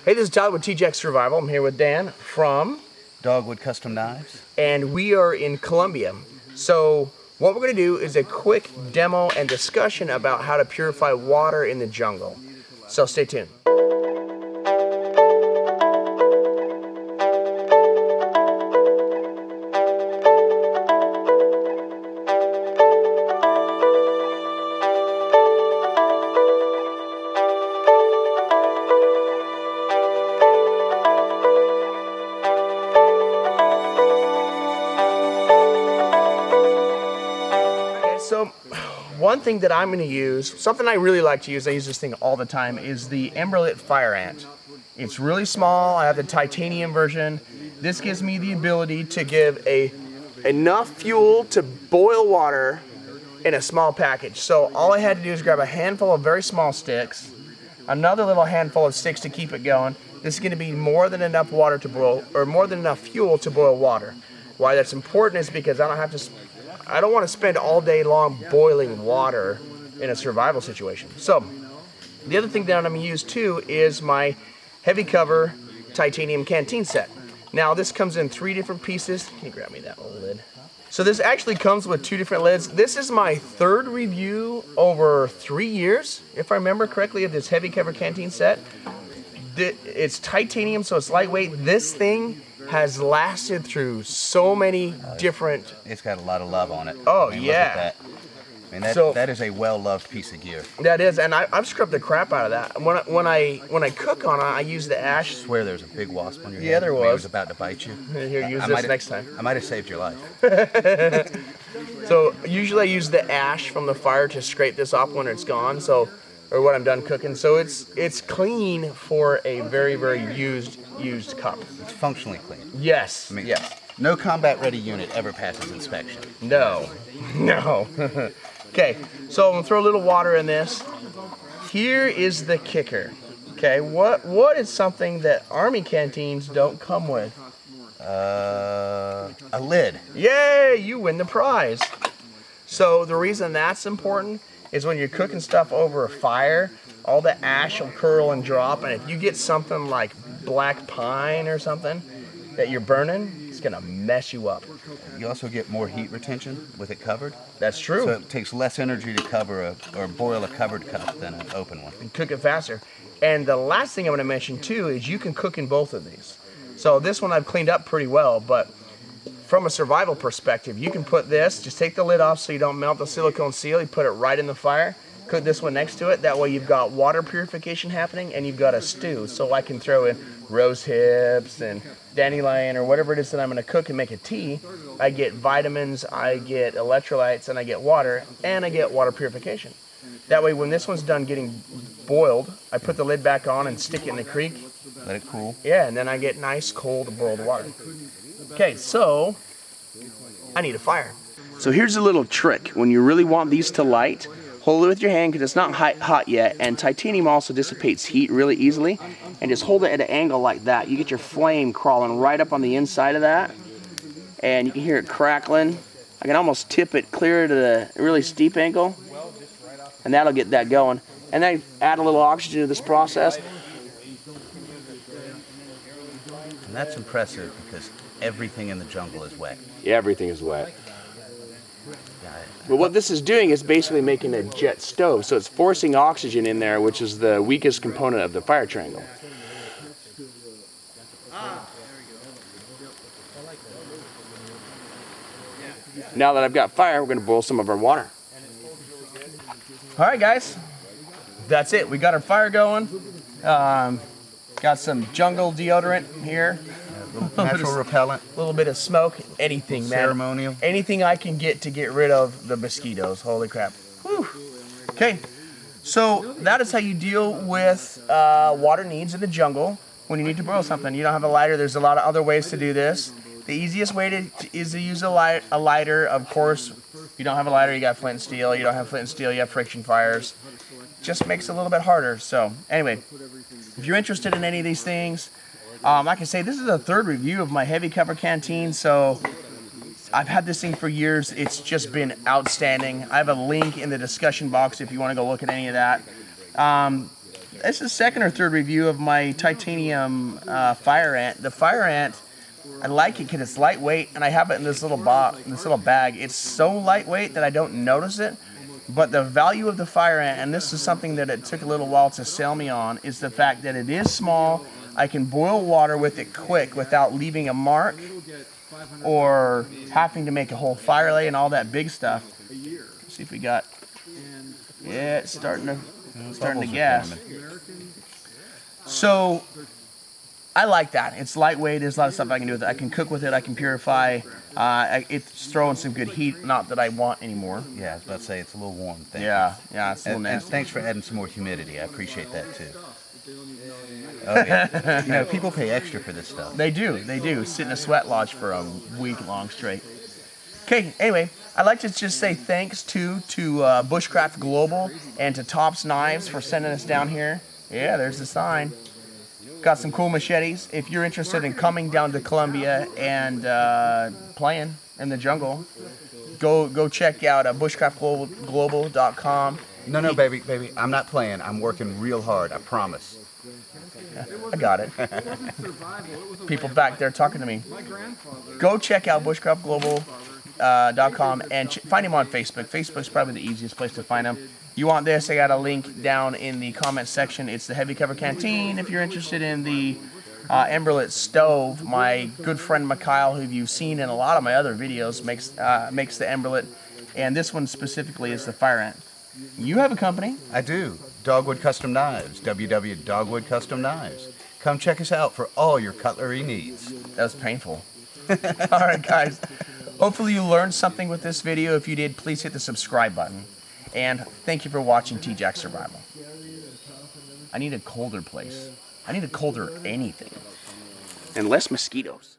Hey, this is Todd with TJX Survival. I'm here with Dan from Dogwood Custom Knives. And we are in Colombia. So what we're going to do is a quick demo and discussion about how to purify water in the jungle. So stay tuned. So one thing that I'm going to use, something I really like to use, I use this thing all the time, is the Emberlit fire ant. It's really small. I have the titanium version. This gives me the ability to give enough fuel to boil water in a small package. So all I had to do is grab a handful of very small sticks, another little handful of sticks to keep it going. This is going to be more than enough water to boil, or more than enough fuel to boil water. Why that's important is because I don't want to spend all day long boiling water in a survival situation. So the other thing that I'm going to use too is my heavy cover titanium canteen set. Now this comes in 3 different pieces. Can you grab me that little lid? So this actually comes with 2 different lids. This is my 3rd review over 3 years, if I remember correctly, of this heavy cover canteen set. It's titanium, so it's lightweight. This thing has lasted through so many different... It's got a lot of love on it. Oh, I mean, yeah. Look at that. I mean, that is a well-loved piece of gear. That is, and I've scrubbed the crap out of that. When I cook on it, I use the ash. I swear there's a big wasp on your head. Yeah, there was. I mean, it was about to bite you. Here, use this next time. I might have saved your life. So usually I use the ash from the fire to scrape this off when it's gone. So, or when I'm done cooking. So it's clean for a very, very used cup. It's functionally clean. Yes. I mean, yes. No combat-ready unit ever passes inspection. No. No. Okay, so I'm gonna throw a little water in this. Here is the kicker. Okay, what is something that army canteens don't come with? A lid. Yay, you win the prize. So the reason that's important is when you're cooking stuff over a fire, all the ash will curl and drop, and if you get something like black pine or something that you're burning, it's gonna mess you up. You also get more heat retention with it covered. That's true. So it takes less energy to cover or boil a covered cup than an open one. And cook it faster. And the last thing I'm gonna mention too is you can cook in both of these. So this one I've cleaned up pretty well, but from a survival perspective, you can put this, just take the lid off so you don't melt the silicone seal, you put it right in the fire, cook this one next to it, that way you've got water purification happening and you've got a stew. So I can throw in rose hips and dandelion or whatever it is that I'm gonna cook and make a tea. I get vitamins, I get electrolytes, and I get water, and I get water purification. That way when this one's done getting boiled, I put the lid back on and stick it in the creek. Let it cool. Yeah, and then I get nice cold boiled water. Okay, so I need a fire. So here's a little trick. When you really want these to light, hold it with your hand because it's not hot yet, and titanium also dissipates heat really easily, and just hold it at an angle like that. You get your flame crawling right up on the inside of that, and you can hear it crackling. I can almost tip it clear to the really steep angle, and that'll get that going. And then add a little oxygen to this process. And that's impressive because everything in the jungle is wet. Everything is wet. But what this is doing is basically making a jet stove. So it's forcing oxygen in there, which is the weakest component of the fire triangle. Now that I've got fire, we're going to boil some of our water. All right, guys. That's it. We got our fire going. Got some jungle deodorant here. Natural repellent. A little bit of smoke. Anything, man. Ceremonial. Anything I can get to get rid of the mosquitoes. Holy crap. Whew. Okay. So that is how you deal with water needs in the jungle when you need to boil something. You don't have a lighter. There's a lot of other ways to do this. The easiest way is to use a lighter. Of course, if you don't have a lighter, you got flint and steel. You don't have flint and steel, you have friction fires. Just makes it a little bit harder. So anyway, if you're interested in any of these things, like I say, this is the 3rd review of my heavy cover canteen. So I've had this thing for years. It's just been outstanding. I have a link in the discussion box if you want to go look at any of that. this is second or third review of my titanium fire ant. The fire ant, I like it because it's lightweight, and I have it in this little box, in this little bag. It's so lightweight that I don't notice it. But the value of the fire ant, and this is something that it took a little while to sell me on, is the fact that it is small. I can boil water with it quick without leaving a mark or having to make a whole fire lay and all that big stuff. Let's see if we got, yeah, it's starting to gas. So I like that. It's lightweight. There's a lot of stuff I can do with it. I can cook with it. I can purify. It's throwing some good heat. Not that I want anymore. Yeah, I was about to say it's a little warm. Thank you. Yeah, it's a little And nasty. thanks for adding some more humidity. I appreciate that too. Oh yeah. You know, people pay extra for this stuff. They do. Sit in a sweat lodge for a week long straight. Okay, anyway, I'd like to just say thanks to Bushcraft Global and to TopsKnives for sending us down here. Yeah, there's the sign. Got some cool machetes. If you're interested in coming down to Colombia and playing in the jungle, go check out bushcraftglobal.com. No, baby. I'm not playing. I'm working real hard. I promise. I got it. People back there talking to me. Go check out bushcraftglobal.com and find him on Facebook. Facebook's probably the easiest place to find him. You want this, I got a link down in the comment section. It's the Heavy Cover Canteen. If you're interested in the Emberlit Stove, my good friend Mikhail, who you've seen in a lot of my other videos, makes the Emberlit, and this one specifically is the fire ant. You have a company. I do. Dogwood Custom Knives. www.dogwoodcustomknives. Come check us out for all your cutlery needs. That was painful. All right, guys. Hopefully you learned something with this video. If you did, please hit the subscribe button. And thank you for watching T-Jack Survival. I need a colder place. I need a colder anything. And less mosquitoes.